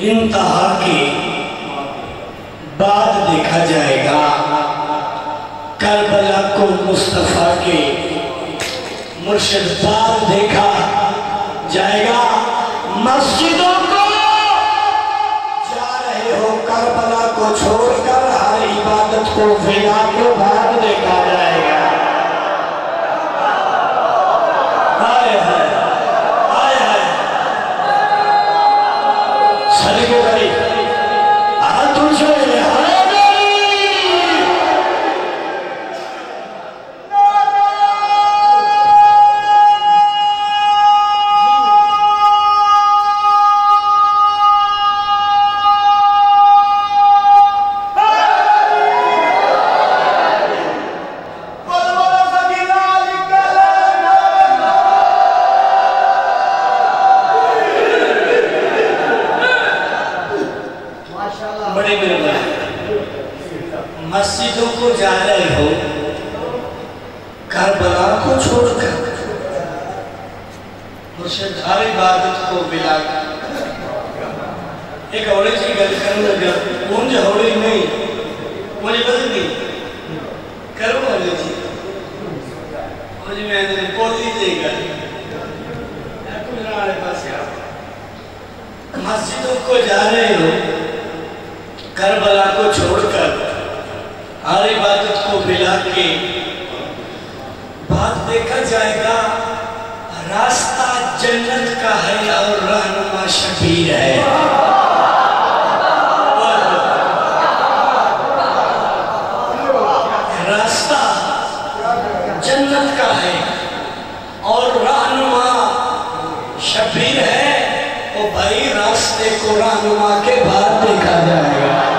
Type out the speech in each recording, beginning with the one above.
انتہا کے بعد دیکھا جائے گا کربلا کو مصطفیٰ کے مرشد بعد دیکھا جائے گا مسجدوں کو جا رہے ہو کربلا کو چھوڑ کر ہر عبادت کو فدا کے بعد دیکھا جائے گا مسجدوں کو جا رہے ہو کربلا کو چھوڑ کر مرشد ہر عبادت کو بلا کر ایک ہوڑے چی گل کرنے لگا مجھے ہوڑے نہیں مجھے بدل نہیں کرو ہوڑے چی مجھے میں نے پولی دے گا کچھ ہمارے پاس مسجدوں کو جا رہے ہو کربلا کو چھوڑ کر ہر عبادت کو بلا کے بعد دیکھا جائے گا راستہ جنت کا ہے اور رہنما شبیر ہے راستہ جنت کا ہے اور رہنما شبیر ہے وہ بھائی راستے کو رہنما کے بعد دیکھا جائے گا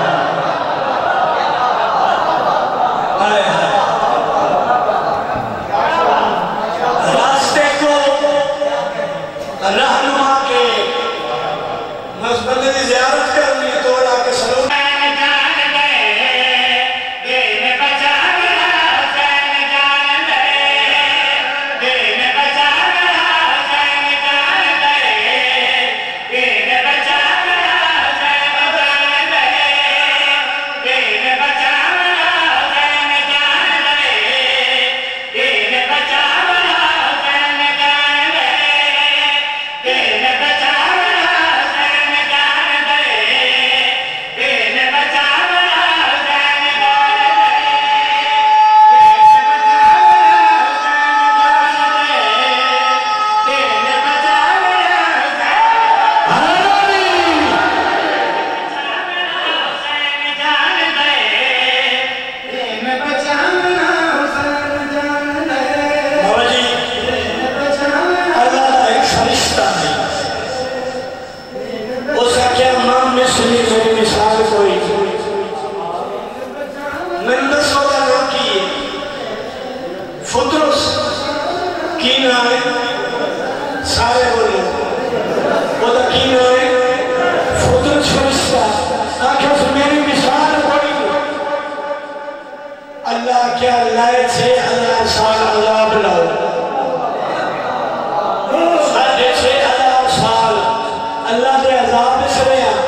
اللہ دے عذاب اس رہے ہیں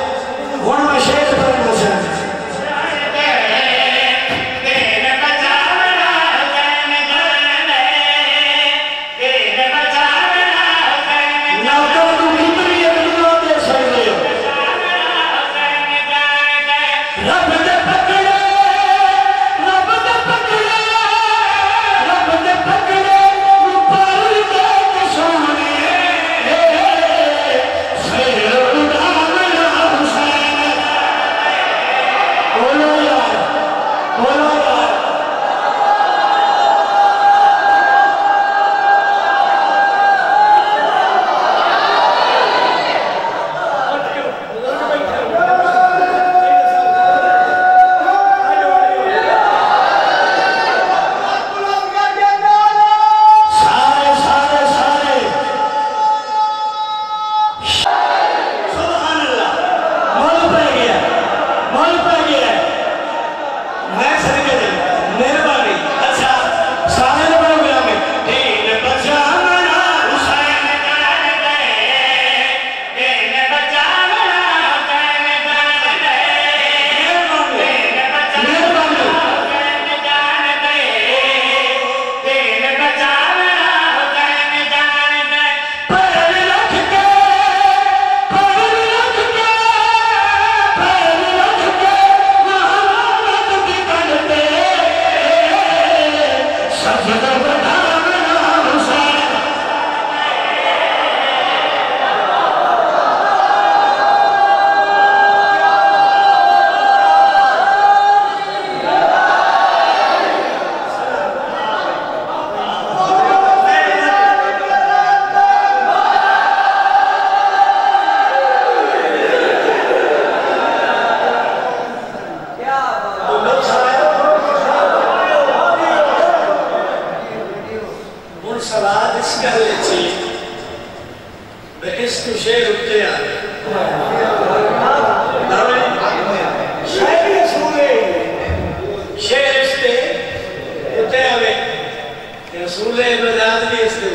رسول عبادات بھی اس کے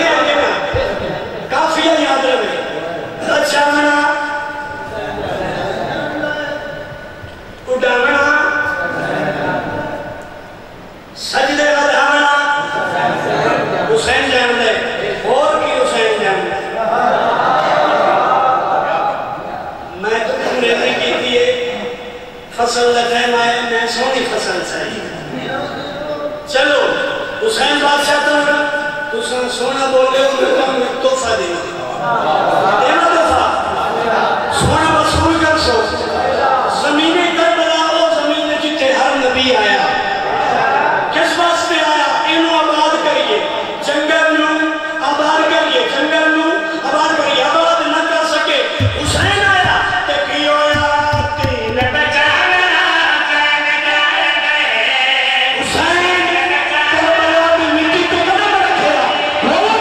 ہوتے ہیں کافیہ یاد رہے اچھانا اڈانا سجدے بدھانا حسین جان دے اور کی حسین جان دے میں تو انگریزی کی تھی فصل لٹائم آئے میں سونی فصل چاہیے چلو حسین بادشاہ تو سونا بولے ہو میں کہوں میں تحفہ دینا دفعہ سونا وصول کر سو زمین کربلا وہ زمین جتے ہر نبی آیا کس واسطے آیا انہوں آباد کریے جنگل نوں آباد کریے جنگل نوں آباد کریے آباد نہ کر سکے حسین آیا تے کی ہویا تین بچانا حسین کربلا کی مٹی کو قدم رکھیا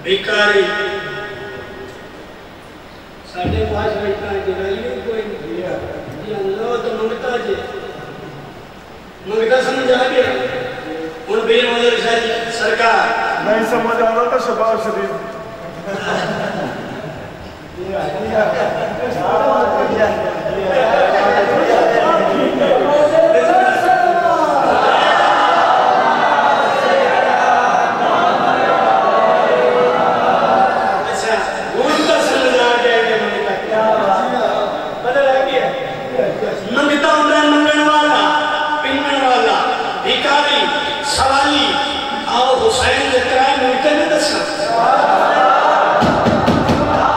بیکاری ساڑھے پاس بیٹھا ہے جنائیوں کوئی نہیں یہ اللہ تو منگتا جے منگتا سمجھ آ گیا ان بیر مدر شاہ سرکار نہیں سمجھ آ رہا تھا شباب شریف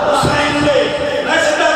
حسین دے میں صدا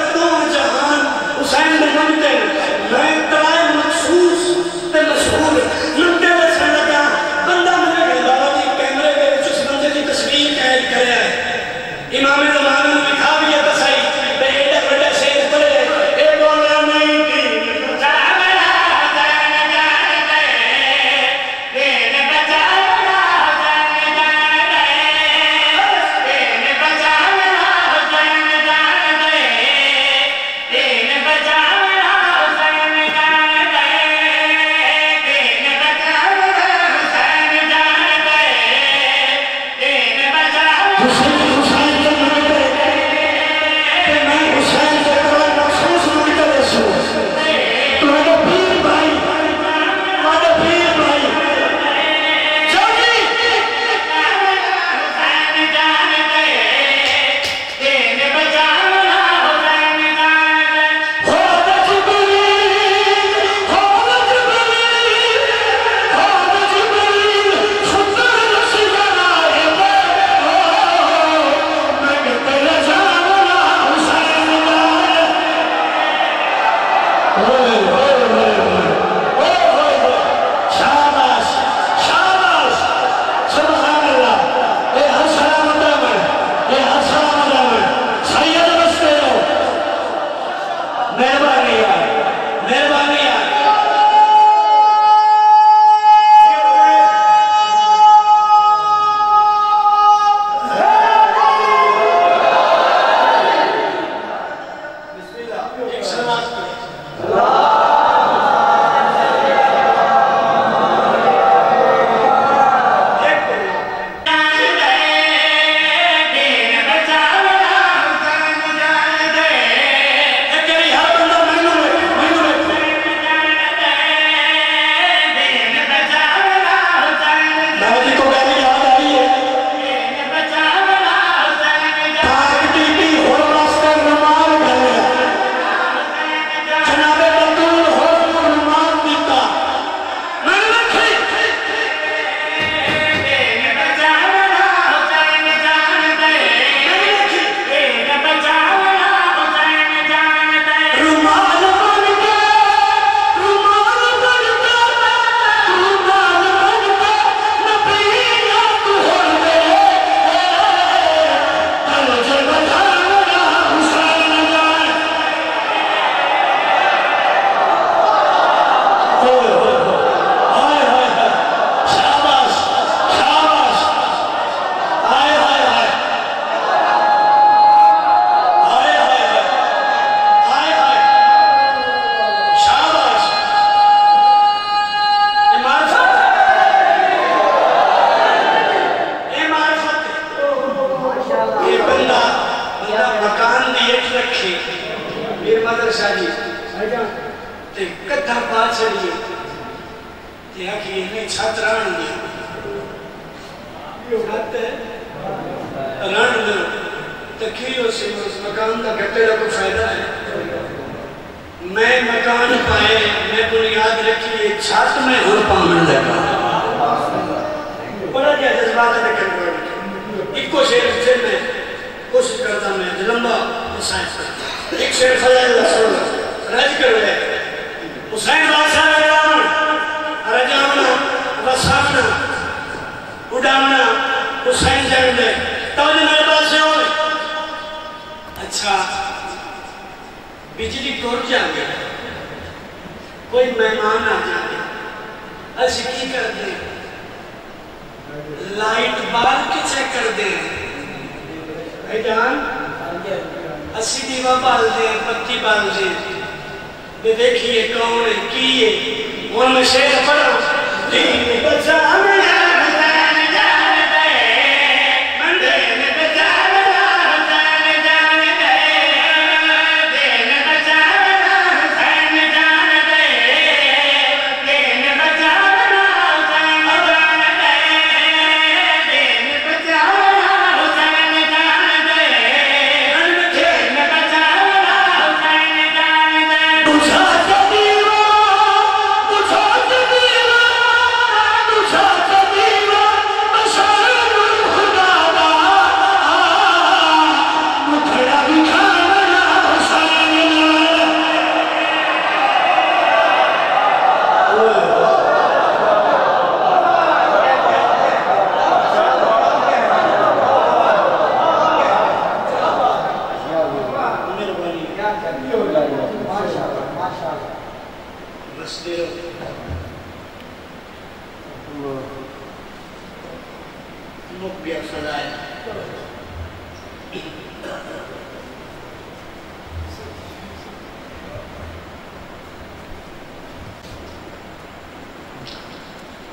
ایک سلوات پڑھے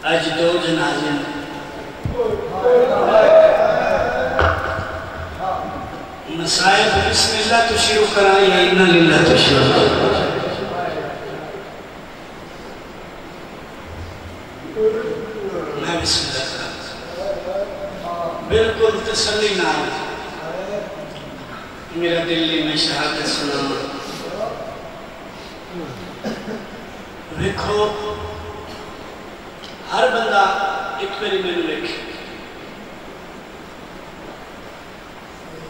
آج دو جنازے مسائب بسم اللہ تو شروع کرائی ہے انہا للہ تو شروع کرائی میں بسم اللہ کرائی بالکل تسلی نہ میرا دلی میں شہادت سنا دیکھو ہر بندہ ایک میری میں نے لکھے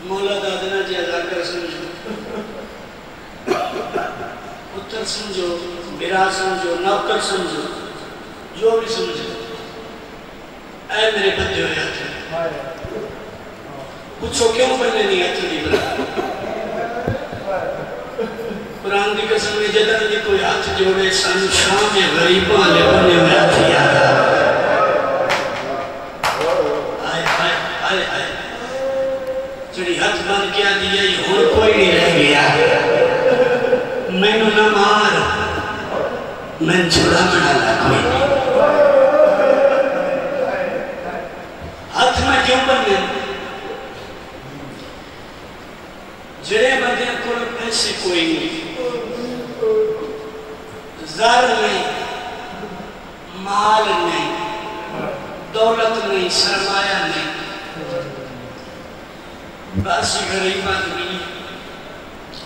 مولا دادنا جی ادا کر سمجھو پتر سمجھو برا سمجھو نوکر سمجھو جو بھی سمجھو اے میرے بدے ہوئے آتے پوچھو کیوں پڑھنے نہیں آتے نہیں بنا قرآن کی قسم میں جدہ نہیں کوئی ہاتھ جوڑے سن شام غریباں لے بنے ہوئے آتے یاد آئے آئے جڑی ہاتھ بند کیا دیا یہ ہون کوئی نہیں رہ گیا میں چھڑا بڑھانا کوئی نہیں ہاتھ میں کیوں بندے جڑے بندے کو پیسے کوئی نہیں زر نہیں مال نہیں دولت نہیں سرمایہ نہیں باسی غریب آدمی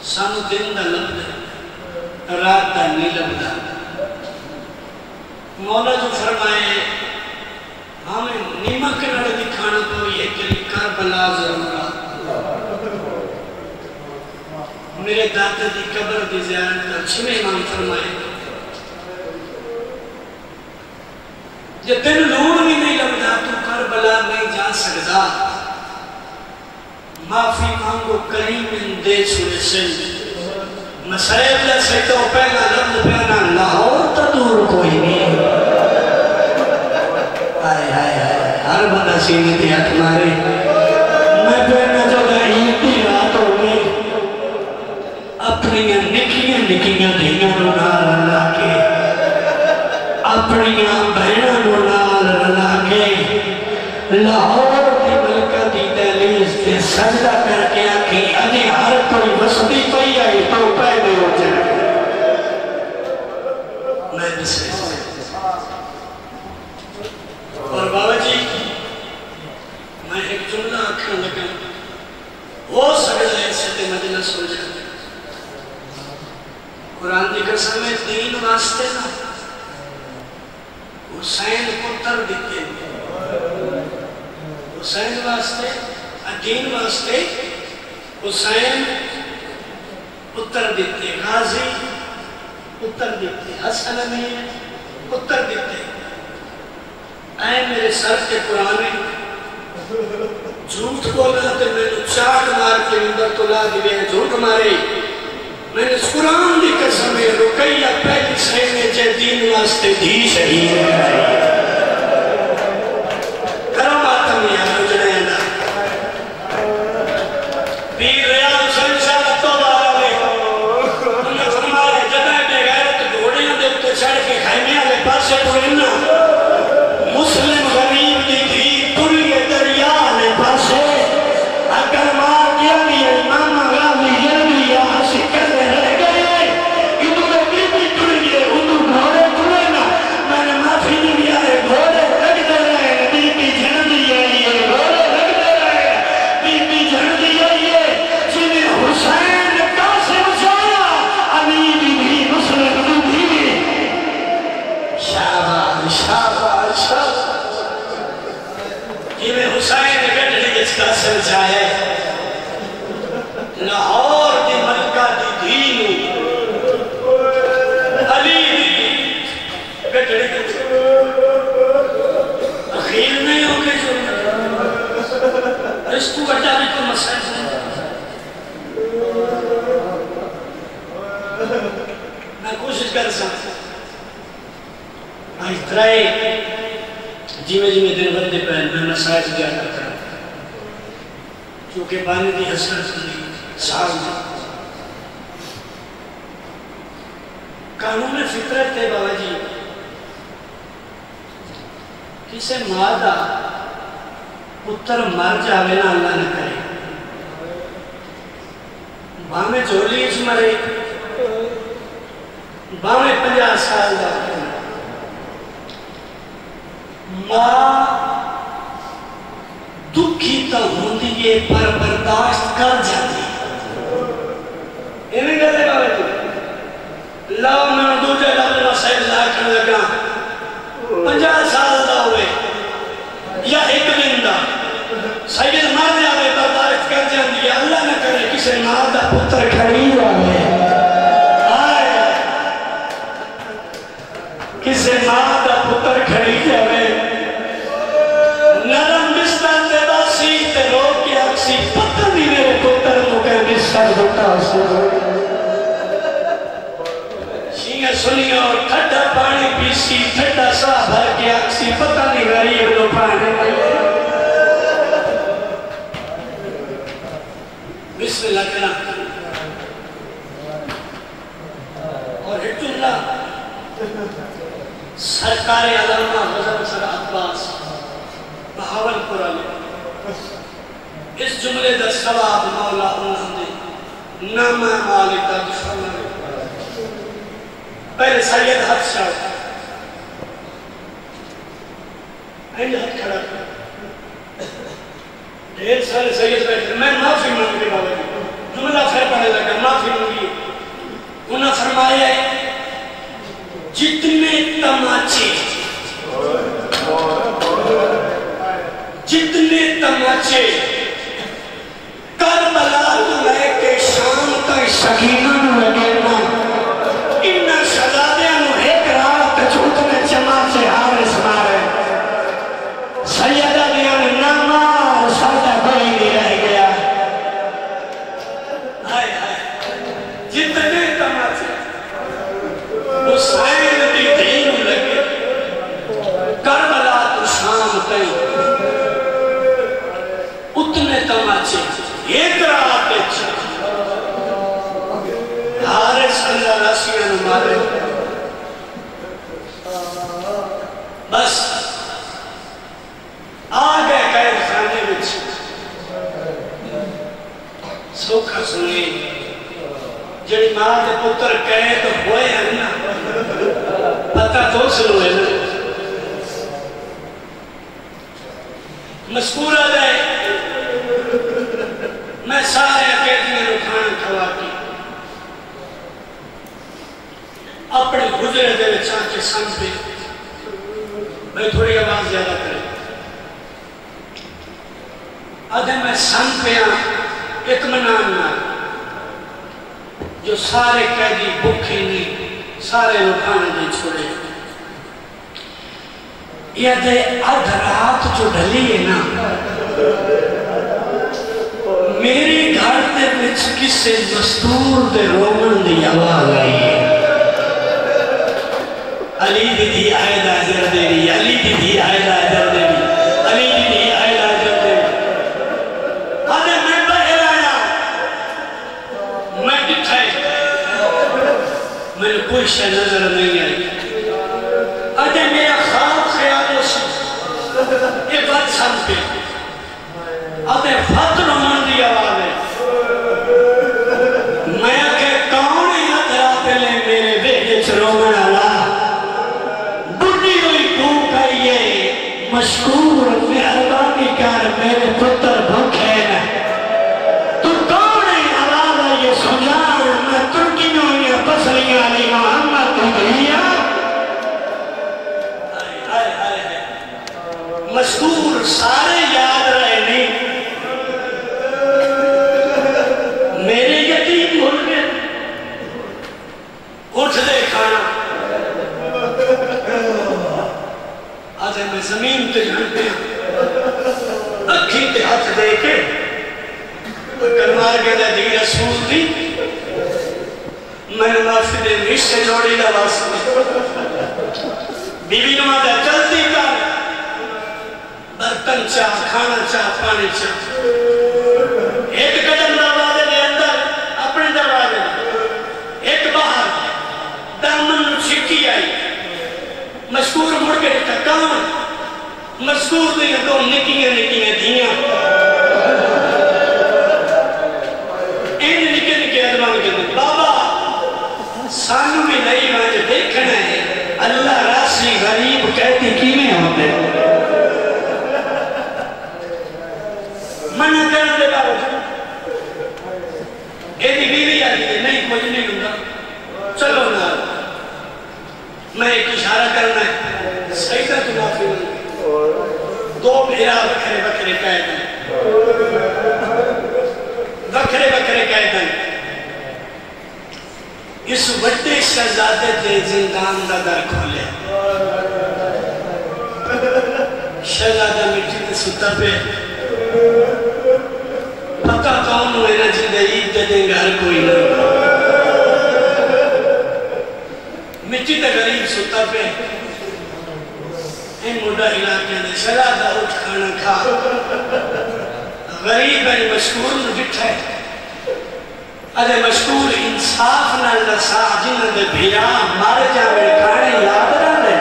سانو دن دا لبدا رات دا نہیں لبدا مولا جو فرمائے ہمیں نیمک نڑ دکھانا تو یہ کہ کربلا ضرورا میرے دادا دی قبر دی زیارت کا چھویں امام فرمائے جب تین لوڑ بھی نہیں لگتا تو کربلا نہیں جا سکتا معافی مانگو کریم دے سوئے سن مسائل اللہ سے تو پہلا لفظ پہنا لاہور تا دور کوئی نہیں آئے آئے آئے ہر بندہ سینے دی ہاتھ مارے میں پہنا جو عید دی رات ہوگی اپنیاں نکیاں دھیاں نو نال رلا کے اپنیاں بہناں نو نال رلا کے لاہور دی ملکہ دی دہلیز تے سجدہ کر کے آکھی اجی ہر کوئی وسطی پئی آئی تو پیدے ہو جائے میں بسے اور بابا جی میں ایک جملہ آکھاں لگا ہو سکتا ہے اسے تے مجلس ہو جائے قرآن دی قسم میں دین واسطے نا حسین پتر دیتے حسین واسطے دین واسطے حسین پتر دیتے غازی پتر دیتے حسن امین پتر دیتے اے میرے سر کے قرآن جھوٹ بولا تے میں نے چاٹ مار کے اندر تو لا دیئے جھوٹ مارے میں نے اس قرآن دی قسم رکیہ پہلی صحیح میں جے دین واسطے دی شہید ہے کرم آتا میں یہاں جڑے ہیں نا پیر ریاض حسین صاحب تو بارا لے انہیں فرمائے جدہ بے غیرت گھوڑیاں دے اتے چڑھ کے خیمیاں لے پاسے پڑھنا مسلم غریب دی تھی پوری دریا لے پاسے اگر مار گیا بھی امام غازی جلدی یہاں سے کرنے رہ گئے ادھو میں بیبی ٹڑ گئے ادھو گھوڑے ٹڑے نا میں نے معافی نہیں بھی آئے گھوڑے رکھ دے رہے بیبی جھڑ دی آئیے گھوڑے رکھ دے رہے بیبی جھڑ دی آئیے جنہیں حسین کاسے بچایا علی بھی مسلم بھی شاباش شاباش جنہیں حسین گھڑ اس کا سمجھا ہے لاہور دی ملکہ دی دین علی دی گھڑ اخیر نہیں ہو گئے جو اس کو بڑھا بھی کو مسئلہ میں کوشش کر سکتا آج ترائے جیوے دن بندے پہن میں مسائل دیا کرتا ہے کیونکہ بانی دی حسنت دی ساز دی قانون فطرت ہے بابا جی کسے مادہ پتر مر جاوے نا اللہ نہ کرے باہمیں جھولی اس مرے باہمیں 50 سال دا ماں دکھی تا ہوندی ہے پر برداشت کر جاتی انہیں گلے بابے تو لاؤ میں دو جگہ میں مسائل لاکھن لگا 50 سال دا ہوئے یا ایک دن دا سید ماں جاوے برداشت کر جاتی ہے اللہ نہ کرے کسے ماں دا پتر کھڑی آوے کسے ماں دا پتر کھڑی جاوے نرم بستر تے باسی تے روک کے اکسی پتر نہیں میرے پتر تو کہ بستر ہوتا سو شینگا سنیا اور ٹھڑا پانی پیسی ٹھڑا سا بھر کے اکسی پتر نہیں غریب دو پانے ملے بسم اللہ کرام اور حج اللہ سرکار علامہ غزل سر عباس بہاول پرانے اس جملے دا ثواب مولا انہوں نے نامہ مالک دا دشمن پہلے سید حد شاہ اینج حد کھڑا ڈھیر سارے سید بیٹھے میں معافی مانگ کے بابا جملہ پھر پڑھنے لگا معافی مانگی انہوں نے فرمایا ہے جتنے تماچے کربلا تو لے کے شام تک سکینہ نو لگینا انہاں شہزادیاں نو ایک رات جھوٹ میں چما سے حارس مارے سیدہ دیاں نے نامہ ساتھ کوئی نہیں رہ گیا ہائے ہائے جتنے تماچے حسین دی دین لگے کربلا تو شام تک اتنے تماچے ایک رات حارس اللہ راسیاں مارے بس آگئے قید خانے وچ سوکھا سنی جڑی ماں دے پتر قید ہوئے ہیں نا پتہ تو سنوے نا مذکورہ دے میں سارے قیدیاں نو کھانا کھوا کی اپنے گزرے دے چاہ کے سن پہ میں تھوڑی آواز زیادہ کریں آدھے میں سن پہ اطمینان نہ جو سارے قیدی بھوکے نہیں سارے نو کھانا دے چھوڑے یہ دے ادھ رات جو ڈھلی ہے نا میری گھر دے بچ کسے مستور دے رومن دی آواز آئی ہے علی دی آئے دا در دیوی علی دی آئے دا در دیوی علی دی آئے دا در دیوی آدھے میں بہر آیا میں کٹھائے میں نے کوئی شے نظر نہیں آئی آدھے میرا خواب خیالوں سے یہ بات سن پہ آدھے فتر من دی آواز ہے میں کہ کون ہی ادھرا پہلے میرے بیٹے چرومن اللہ بڑی ہوئی کوک آئیے مشکور مہربانی کر میرے پتر بھوکے نا تو کون ہی آواز آئیے سجان میں ترکیوں یا پسلیاں علی محمد تکلیہ مشکور سارے یاد رہے نہیں میرے یتیم بھول گئے اٹھ دے کھانا آج میں زمین تے جھنٹے اکھی تے ہاتھ دے کے کرمار کے دی رسول دی میں نے معافی دے رشتے جوڑی دا واسطے بی بی نماز جلدی کر برتن چاہ کھانا چاہ پانی چاہ ایک قدم دروازے دے اندر اپنے دروازے ایک باہر دامن چھکی آئی مشکور مڑ کے تکان مشکور دے دو نکیاں دھیاں این نکے نکے ادمان کے دن بابا سانو میں نہیں مجھے دیکھنا ہے اللہ راسی غریب کہتی کی میں ہوتے منع کرنے دے باوجود ایدی بیوی آئی ہے نہیں مجھے نہیں لوں چلو نا میں ایک اشارہ کرنا ہے سیدہ تو معافی ہوئی دو بھیرا بکرے بکرے قید ہیں بکرے بکرے قید ہیں اس وڈے شہزادے دے زندان دا در کھولے شہزادہ مٹی تے ستا پہ پتہ کون ہوئے نا جن عید دے دیں گھر کوئی نہیں مٹی تے غریب ستا پہ این مڈا علاقے دے شہزادہ اٹھ کھانا کھا غریب ہے مشکور میں بٹھائے ادھے مشکور انصاف نال دسا جنہاں دے بھیا مر جاوے کھانے یاد نہ رہے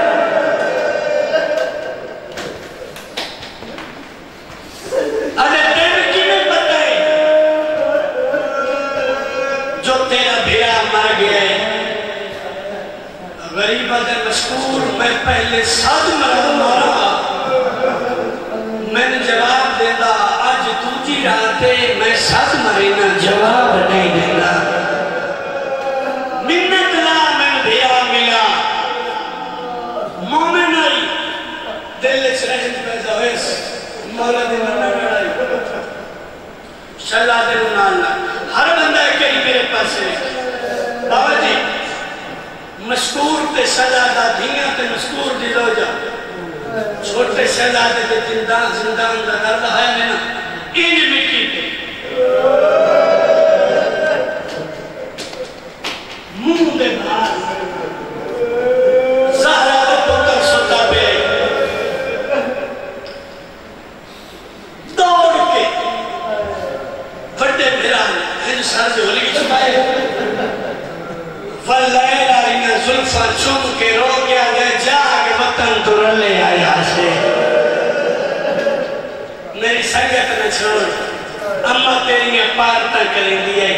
ادھے تین کیویں پتہ ہے جو تیرا بھیا مر گیا ہے غریب ادھے مشکور میں پہلے ساتھ مارا میں نے جواب دیتا آج دوجی راتے میں ساتھ مرینا جواب نہیں دینا منت لا میں بھیا ملا مومن آئی دل چرہن پیدا ہوئیس مولا دے منہ لڑائی شلہ دے منہ ہر بندہ کہیں میرے پاس ہے بابا جی مشکور تے شہزادہ دھیاں تے مشکور دی لو جا چھوٹے شہزادے تے زندان دا درد ہے میں نا انج مٹی تے منہ دے بھار زہرہ دے پتر ستا پہ دوڑ کے بڑے بھیران انسان سے ہولی کی چھپائے واللیل آئینا ظلفہ چوم کے رو گیا دے جاگ وطن تو رلے آیا سے میری سنگت نہ چھوڑ اما تیری پارتا کریں دیئے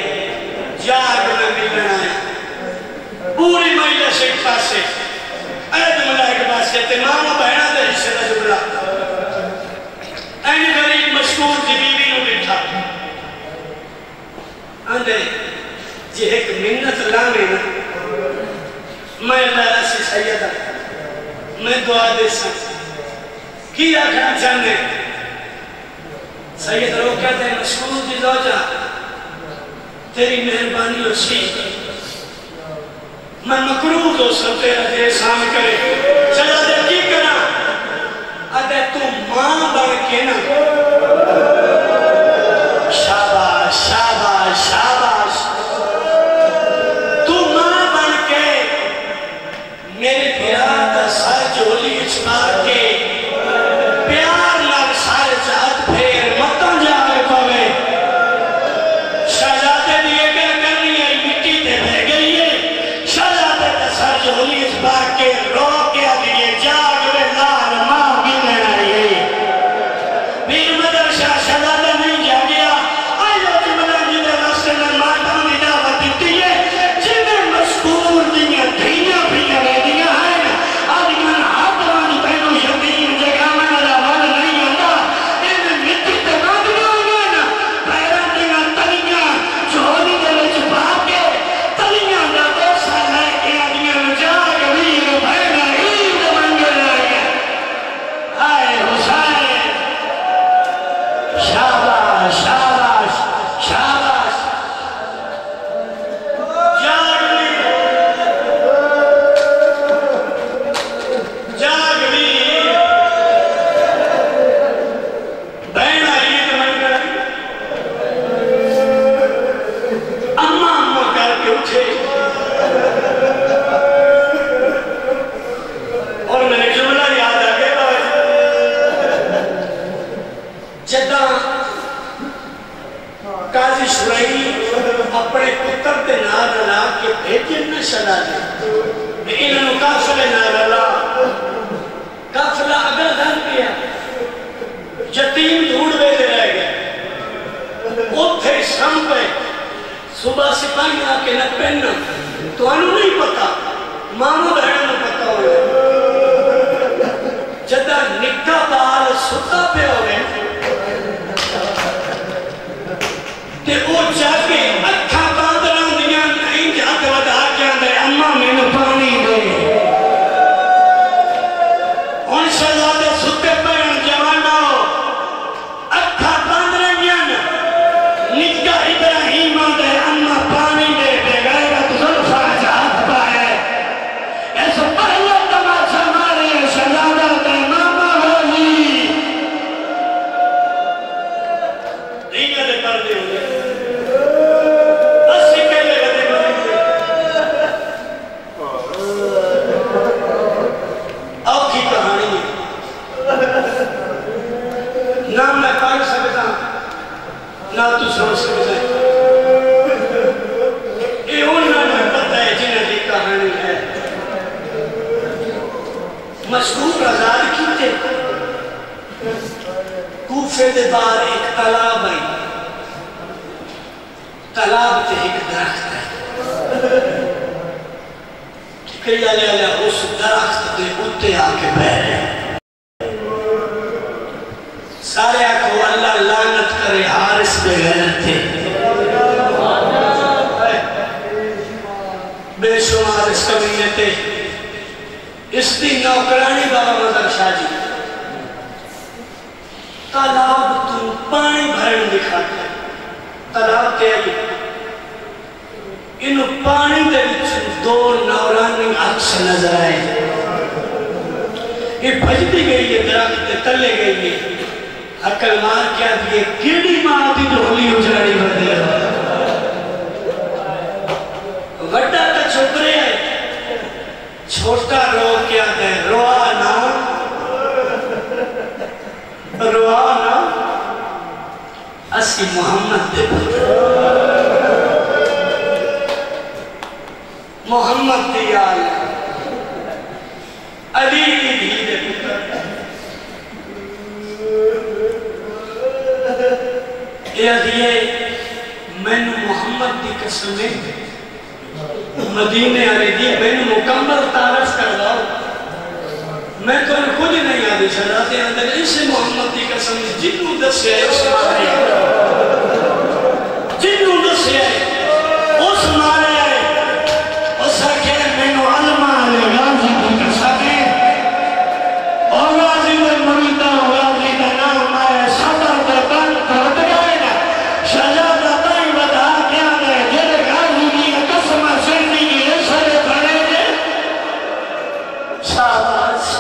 جاگ میں ملنا ہے پوری مہیلہ سے ایک پاسے اید ملائے کے پاسے تمام بہنہ دے حصے دا جبلا این غریب مشکور دی بیوی نو بیٹھا اندے جی ایک منت لانے نا میں اللہ سے سیدہ میں دعا دے سکتا کیا کھانا چاہنے سید رو کہتے ہیں مشکور دی زوجہ تیری مہربانی اور شیخ میں مکروہ دو سب تیرا دے سام کرے چلا دے کی کرا ادھے تو ماں بڑھ کے نا شاباش شاباش شاباش تو ماں بڑھ کے میرے پیار دا سار جولی اچھما کے پیار لگ سارے چاہت پھیر مطن جاگے پاوے شہزادے دیئے کیا کرنی ہے مٹی تے بہ گئی ہے شہزادے دا سار جولی اچھما کے رو کیا دیئے جاگے لال ماں گنے آئی ہے پیر مدر شاہ شہزادے نہیں جا گیا آئی لو جی مدر جی دے رستے میں ماتا ہوں دعوت دیتی ہے جنہیں مشکور دیئے دھیاں بھی کرے دیا ہے آدھیان ہاتھوانی پہنو یقین جگہ میں نظر نہیں آتا انہیں مٹی تے مانگنا ہوگا نا پیران دینا تلیاں چولی دلے چھپا کے تلیاں دا دوسا لے کے آدھیان جاگ ویر بھینا عید منگل آئے آئے حسین شاباش شاباش شاباش جاگ ویر جاگ ویر بہنا عید منگل اماں اماں کر کے اٹھے اور میں نے جملہ یاد آگے بھائی جدہ قاضی شرائی اپنے پتر دے نار رلا کے بھیجن نہ شلا دے انہوں کافلے نار رلا کافلہ اگر دھن کیا یتیم ڈھونڈ بے دے رہ گئے اوتھے شام پہ صبح سپاہی آکے نہ پہننا تو انہوں نہیں پتا مانو بہنوں نے پتا ہوئے جدہ نکا بال ستا پہ ہوئے کہ وہ جاگے اکھا باندران دیا نہیں جاتے ودا کیا دے اممہ میں نے پانی دے ان شہزادے ستے پہن جوانا ہو اکھا باندران دیا نکا ابراہیم دے اممہ پانی دے بے غیرت ظلفہ جات پائے ایسا پہلے تماشا مارے شہزادہ دے ماما ہوئی کئی آلے اس درخت دے اتے آکے بہ رہے سارے آکھو اللہ لعنت کرے حارس بے غیرت تھے بے شمار اس کمینے تھے اس دی نوکرانی بابا مدر شاہ جی تالاب تو پانی بھرن دکھاتے تالاب تے آئی انہوں پانی دے وچ دو نورانی عکس نظر آئے یہ بھجتی گئی ہے درخت تلے گئی ہے حقل مار کیا دیئے کیڑی ماں دی جو ہولی اجڑی بردے وڈا تا چھوکرے ہے چھوٹا رو کیا دے روانا اسی محمد دے محمد دی آل علی دی بھی دے اے عدیے میں محمد دی قسم میں مدینے آرے دی میں مکمل تعارف کر داؤ میں تو انہیں خود ہی نہیں آدھی شہراتے اندر اسے محمد دی قسم جنہوں دس ہے اس مارے جنہوں دس ہے اس مارے اس آکے میں علماء علیہ غازی دی قسم اور غازی میں مریدہ غازی دا نام آئے صدر دا بند کرد گئے نا شہزادہ بائی بدا کیا گئے جلے غازی دی قسم سنی کی اسرے پڑے گے شاباش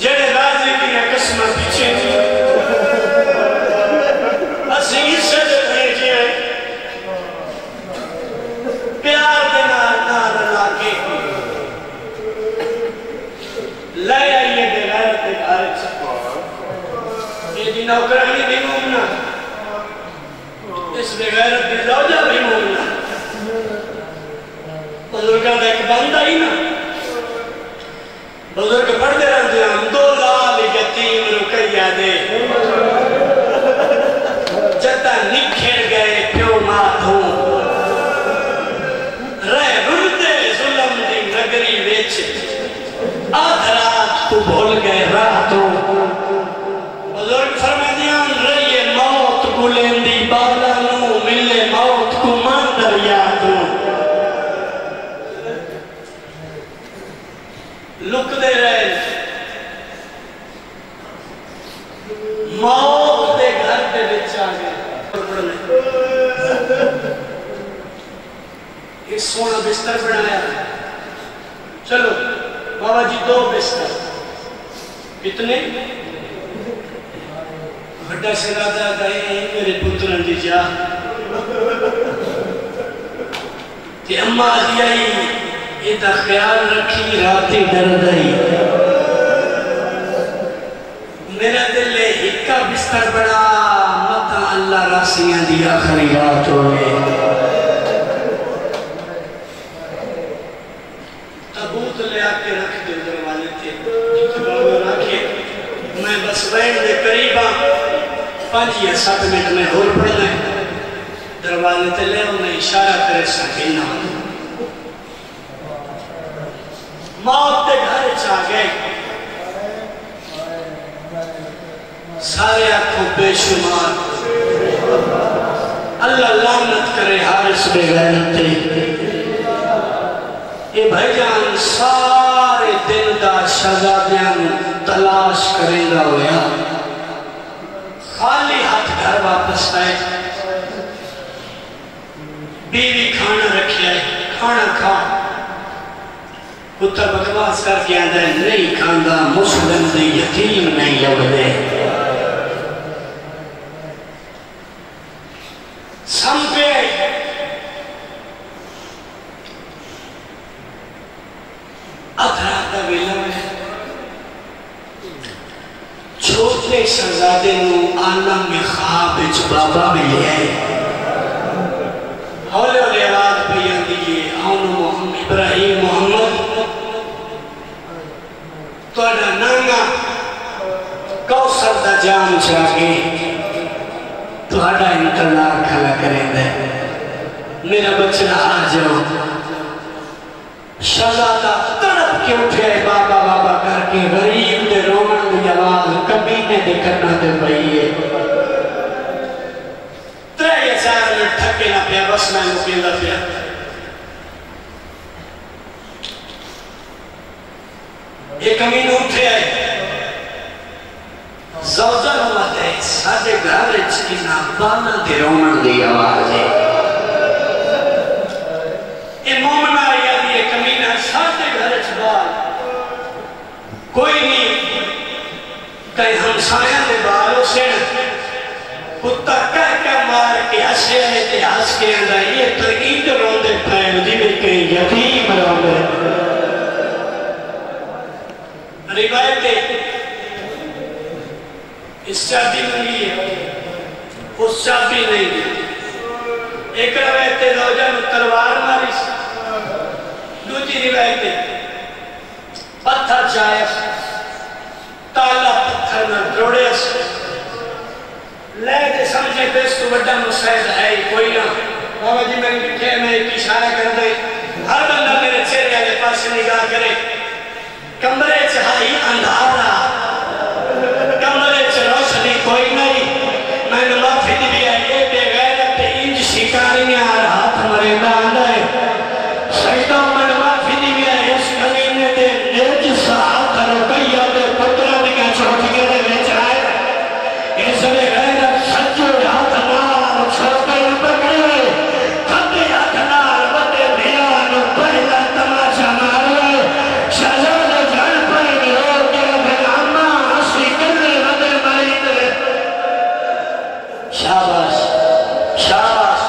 جلے غازی دی قسم پیچھے دی اسی اسے دے بھیجے پیار دے نار لاکے لائے آئیے دے غیرت دے غارت یہ دی نوکرانی بھی مومنا اس دے غیرت دے زوجہ بھی مومنا بزرگاں دے ایک بندہ ہی نا بزرگ پڑھ دے رہتے ہیں دو لال یتیم رکیہ دے جتا نکھر گئے پیو ماتھوں رہ رندے ظلم دی نگری ویچ آدھ رات تو بھول گئے راتوں بزرگ فرمیدیاں رہیے موت کو لیندی بالا نو ملے موت کو ماندر یادوں لک دے رہے موت دے گھر دے بچ آگے ایک سونا بستر بنایا چلو بابا جی دو بستر کتنے بڑا شرادہ گئے ہیں میرے پترن دی جا کہ اماں دیائی یہ تا خیال رکھی راتی دردائی میرا دل ہکا بستر بڑا متا اللہ راسیاں دی آخری رات ہوئے تبوت لے آکے رکھ دے دروالے تھے بابا رکھے میں بس وین دے قریبا 5 یا 7 منٹ میں ہور پڑھنا ہے دروالے تھے لے انہیں اشارہ کرے سکینہ موت دے گھر چاہ گئے سارے آنکھوں بے شمار اللہ لعنت کرے حارس بے غیرت تے اے بھائی جان سارے دن دا شہزادیاں تلاش کریں گا ہویا خالی ہاتھ گھر واپس آئے بیوی کھانا رکھی آئے کھانا کھا پتر بکواس کر کے آدھا ہے نہیں کھاندہ مسلم دے یتیم نہیں لوگے سم پہ ادھراتہ ویلہ میں چھوٹے شہزادے نو آنا میں خواب اچ بابا میں لے آئے ہولے ہولے آواز بیان دیئے آنو محمد ابراہیم محمد توڑا نانا کوثر دا جام چاہے توڑا انتظار کھلا کریں دے میرا بچہ آ جاؤ شہزادہ تڑپ کے اٹھے بابا بابا کر کے غریب دے رومن دی آواز کمینے دے کرنا دے بھئیے 3,000 منٹ تھکے نہ پیا بس میں مکیندہ پیا ایک کمین اٹھے آئے زوجہ نمت ہے ساڑھے گھر چکینا بانا دے رومن دی آواز ہے اے مومنہ یادی ایک کمینہ ساڑھے گھر چبال کوئی نہیں کہیں ہم سایاں دے بالوں سے کتا کہہ مار کے ہسے آئے تے ہس کے اندر یہ تو عید روندے پہن جی میں کہیں یتیم روندے روایتیں اس چابی منگی ہے اس چابی نہیں دی ایک روایت زوجہ میں تلوار ماری دوسری روایت پتھر جائے تالا پتھر نہ جوڑے لے دے سمجھے پہ اس کو بڑا مسائد ہے کوئی نہ بابا جی میں بٹھے میں ایک اشارہ کر دے ہر بندہ میرے چہرے آگے پاس نگاہ کرے کمرے چاہی اندھارا کمرے چروشنی کوئی نہیں میں نے معافی دی بھی آئیے بے غیرت انج شکاریاں ہاتھ مرے باندھا ہے سیدوں میں معافی دی بھی آئیے اس کمینے دے نیج ساتھ رکیہ دے پترہ دکھا چھوٹیے دے بیچ آئے اس نے غیرت سچو ہاتھ نار چھوٹے پکڑے کھتے ہاتھ نار بڑے بھیان پہلا تماشا مارے شہزاد شاباش شاباش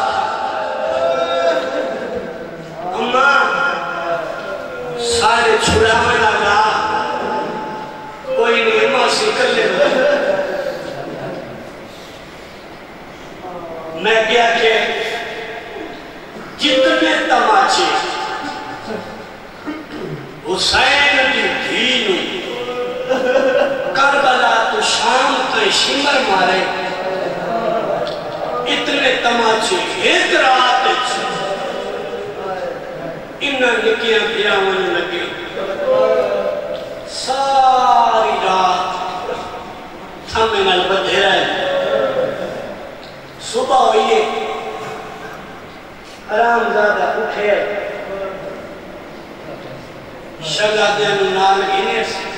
اماں سارے چھڑا میں لگا کوئی نہیں اماں سے کر لے میں کیا کہ جتنے تماچے حسین کی دھینوں کربلا تو شام کے شمر مارے اتنے تماچے ایک رات انہاں نکیاں پیراون لگے ساری رات تھمیں نال بدھے رہے صبح ہوئیے آرام زیادہ اٹھے شہزادیاں نال گنے سے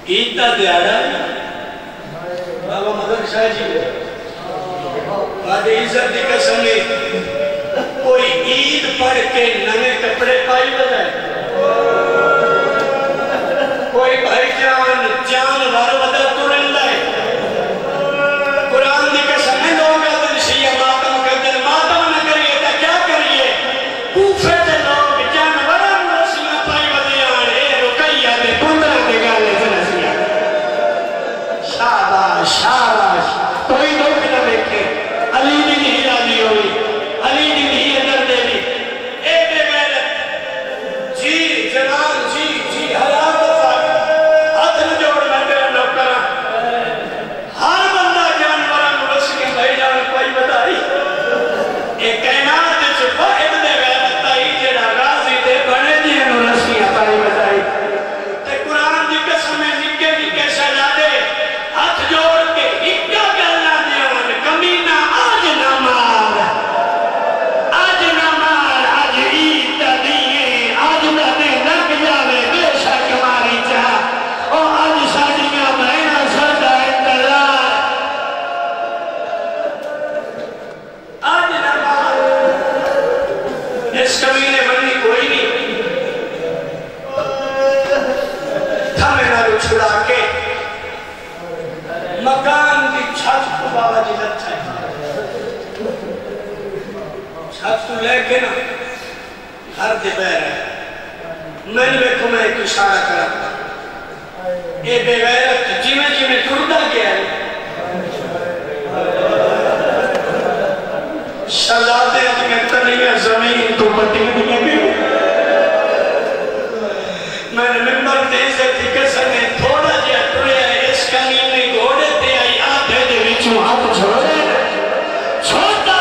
عید دا دیارہ بابا مدد شاہ جی بعد عزت دی قسم میں کوئی عید پڑھ کے نئے کپڑے پائی بدائے کوئی بھائی جانور بدل تو رہندا ہے قرآن دی قسم میں لوگ دن شیعہ ماتم کر دن ماتم نہ کریے تا کیا کریے کوفے دے لوگ جانوران رسیاں پائی بدیاں رکیہ دے پندرہ دے گالے جنسیاں شاباش شاباش کوئی دکھ نہ دیکھے علی دی نہیں راضی ہوئی علی دی نہیں اندر دے دی اے بے غیرت جی جنان جی جی حیات فاق ہاتھ نہ جوڑ میں تیرا نوکرہ ہر بندہ جانوران رسکے بھائی جان کوئی بتائی ایک کائنات دے چھپا ابن غیرت تائی جڑا غازی دے بڑے دین رسکیاں پائی بتائی تے قرآن دی قسم میں نکے نکے شہزادے ہاتھ جوڑ کے ہکا گلنا دیان کمینہ آج نہ مار آج نہ مار آج عید دیئے آج نہ دے لگ جاوے بے شک ماری چاہ او آج ساڑیاں مہینہ سردہ انتظار آج نہ مار اس کمینے بنی کوئی نہیں تھمیں نہ چھڑا کے مکان کی چھت کو بابا جی لت ہے چھت کو لے کے نا گھر دے بے رہے میں نے بیکھو میں ایک اشارہ کرا اے بے غیرت جی میں ٹھڑتا گیا ہے شہزادے اپنے نہیں ہے زمین تو بٹی نہیں ہے میں نے ممبر دے سے تھی کسر میں تھوڑا جیا ٹرے ہے اس کمی میں گھوڑے تے آئی آدھے دے وچوں ہاتھ چھوڑے چھوٹا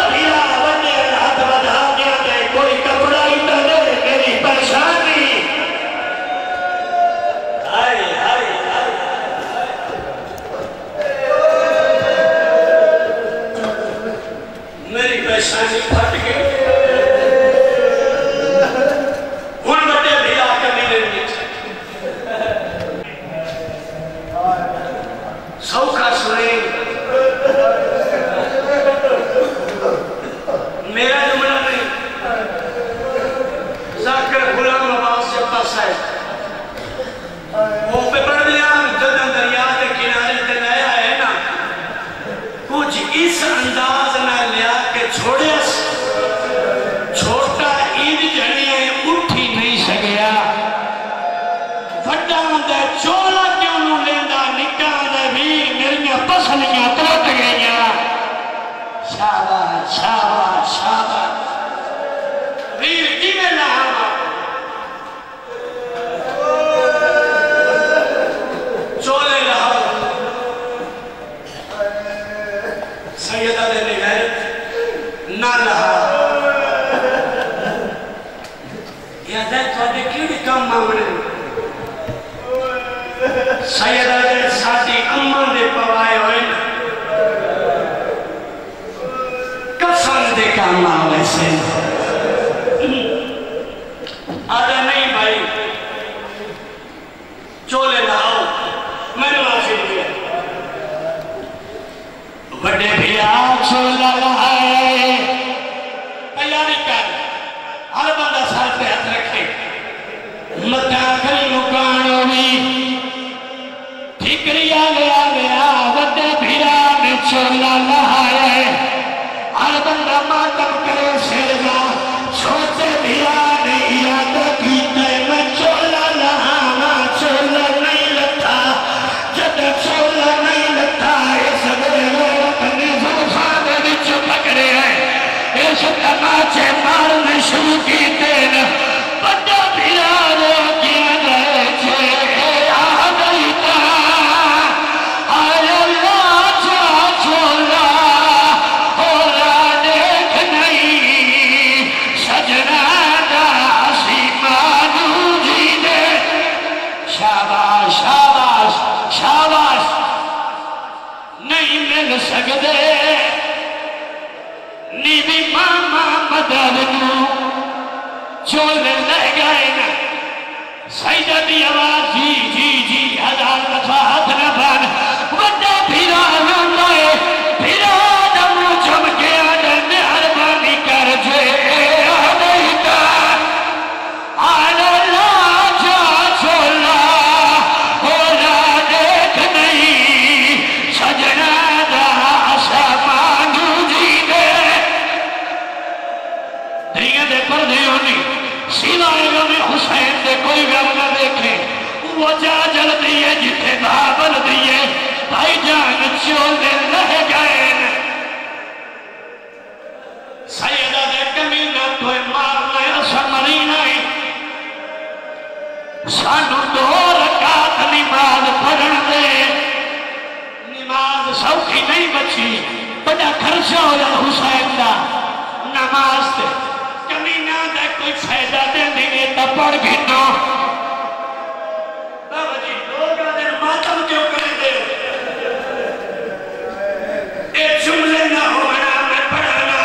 میری پیشانی پھٹ گئی ہن بڑے بھی آ کے میرے نیچے سوکھا سنے میرا جملہ نہیں ذاکر غلام عباس سے پاس ہے وہ پہ پڑھ دیا جدن دریا کے کنارے تے نیا ہے نا کچھ اس انداز نہ لیا کہ چھوٹا عید جڑیے اٹھی نہیں سکیا وڈا دے چولا کیوں نو لیندہ نکاح دے بھی میریاں پسلیاں ٹوٹ گئیاں شاباش شاباش شاباش ویر کی میں لہا چولے لہا سیدہ دے نگہر نہ لہا یا دے تو دے کیڑی کم مانگنے سیدہ دے ساتھی اماں دے پوائے ہوئے نا کفن دے کام آوے سے آدھا نہیں بھائی چولے لاؤ میں نے معافی دیا بڑے بھی آج چولا لائے تیاری کر ہر بندہ ساتھ پہ ہاتھ رکھے مکہ کئی مکانوں بھی ٹھیکریا لیا بڑے بھی آج چولا لائے ہر بندہ ماتم کرے سرگا چھوٹے بھی آج یاد کیتے میں چولا لہانا چولا نہیں لتا جد چولا نہیں لتا اس بڑے لوگ نے زلفان وچ پکڑے ہیں اس تماچے مارنے شروع کی دین بڑا بھیارو کیا گئے چھے آدھیتا آئے اللہ چا چولا ہورا دیکھ نہیں سجنہ دا سیمانو جی دے شاباش شاباش شاباش نہیں مل سکدے نی بھی ماما مدد نو چولے لے گئے نا سیدہ دی آواز جی جی جی ہزار دفعہ ہاتھ نہ بان وڈا بھیرا لے بھیرا دمو چمکے آدھے مہربانی کر جے آدھیتا آدھے لاجا چولا ہولا دیکھ نہیں سجنہ دا سامانو جی دے دریاں دے پردے ہونی سیوائے غم حسین دے کوئی غم نہ دیکھے وہ جا جل دیئے جتے بابل دیئے بھائی جان چولے رہ گئے سیدہ دے کمینہ توئے مارنا ایسا مرینا ہے سانو دو رکعت نماز پڑھن دے نماز سوکھی نہیں بچی بڑا خرچہ ہویا حسین دا نماز دے کمینہ دے کوئی فائدہ دے دینے تا پڑھ گھنو بابا جی لوگا دے ماتم کیوں کرے دے اے جملے نہ ہونا میں پڑھانا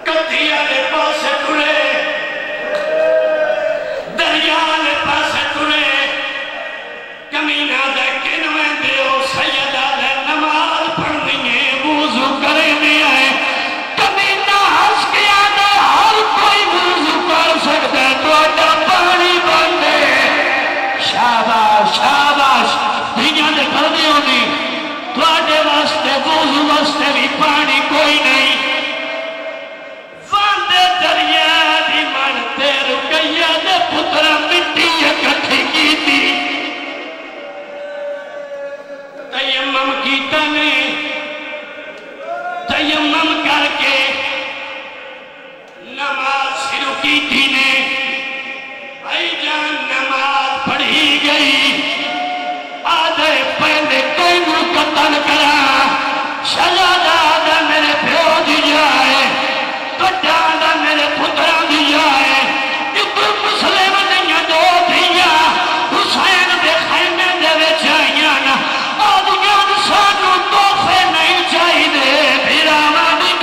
کتھیا دے پاسے ٹھڑے دریا دے پاسے ٹھڑے کمینہ دے کنویں دے او سیدہ دے نماز پڑھنی ہے وضو کرے نہیں آئے کمینہ ہنس کیا دے ہر کوئی وضو کر سکتا ہے تو اڈا پانی بندے شاباش شاباش دنیا دے پردے ہونی تو اڈے واسطے وضو واسطے بھی پانی کوئی نہیں واندے دریا دی مرتے رکیا دے پترہ مٹی اکٹھی کی تھی تیمم کیتا نے تیمم کر کے نماز شروع کی تھی نے بھائی جان نماز پڑھی گئی آدھے پہلے کوئی نو قتل کرا شہزادہ آدھا میرے پیو دی جائے کٹا آدھا میرے پترہ دی جائے اتر مسلم نہیں دو دیا حسین دے خیمے دے وچ آئیاں نا آدھیاں سانو توفے نہیں چاہی دے بھیراواں دی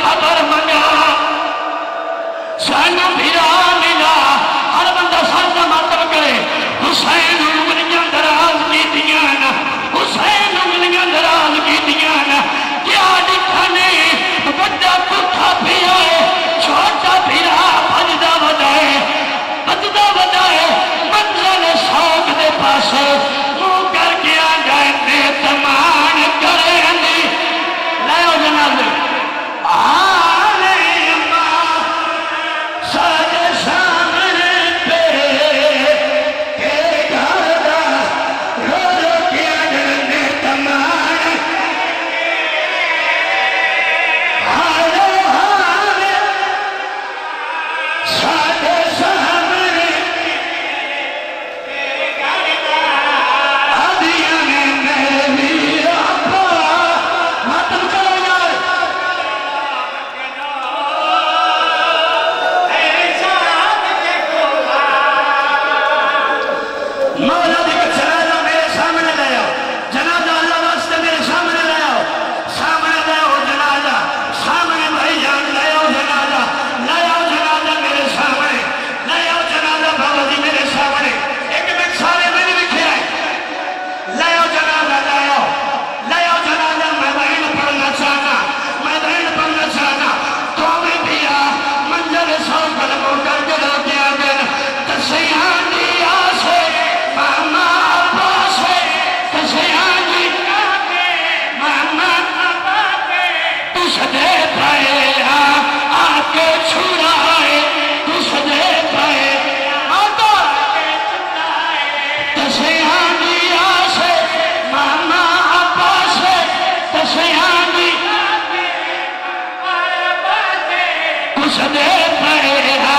اس دے پڑھا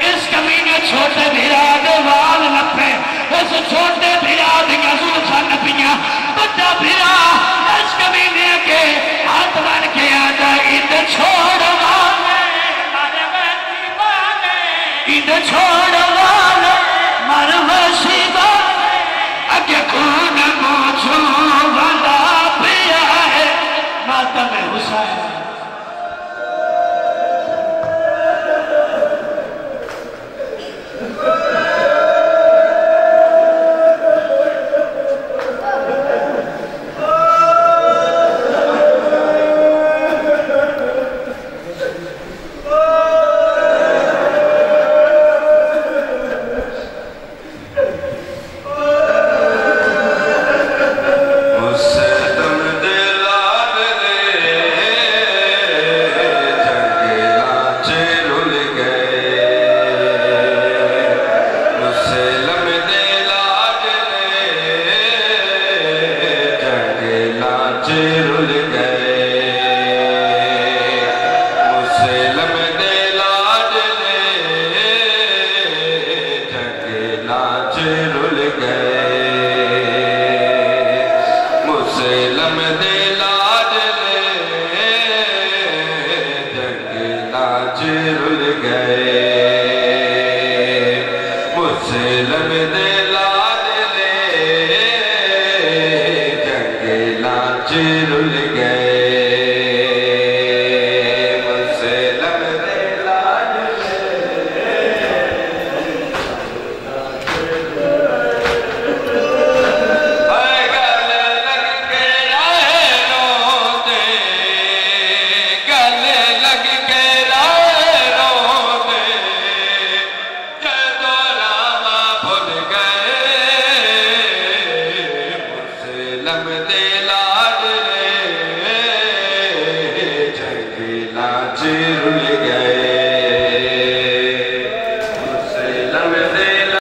اس کمینے چھوٹے بھراد وال نپے اس چھوٹے بھراد کا زلفا نپیاں بڑا بھرا اس کمینے کے ہاتھ بن کے آتا اید چھوڑ والے اید چھوڑ والے مر وسی والے اگے کون موچوں والا پیا ہے ماتم حسین رل گئے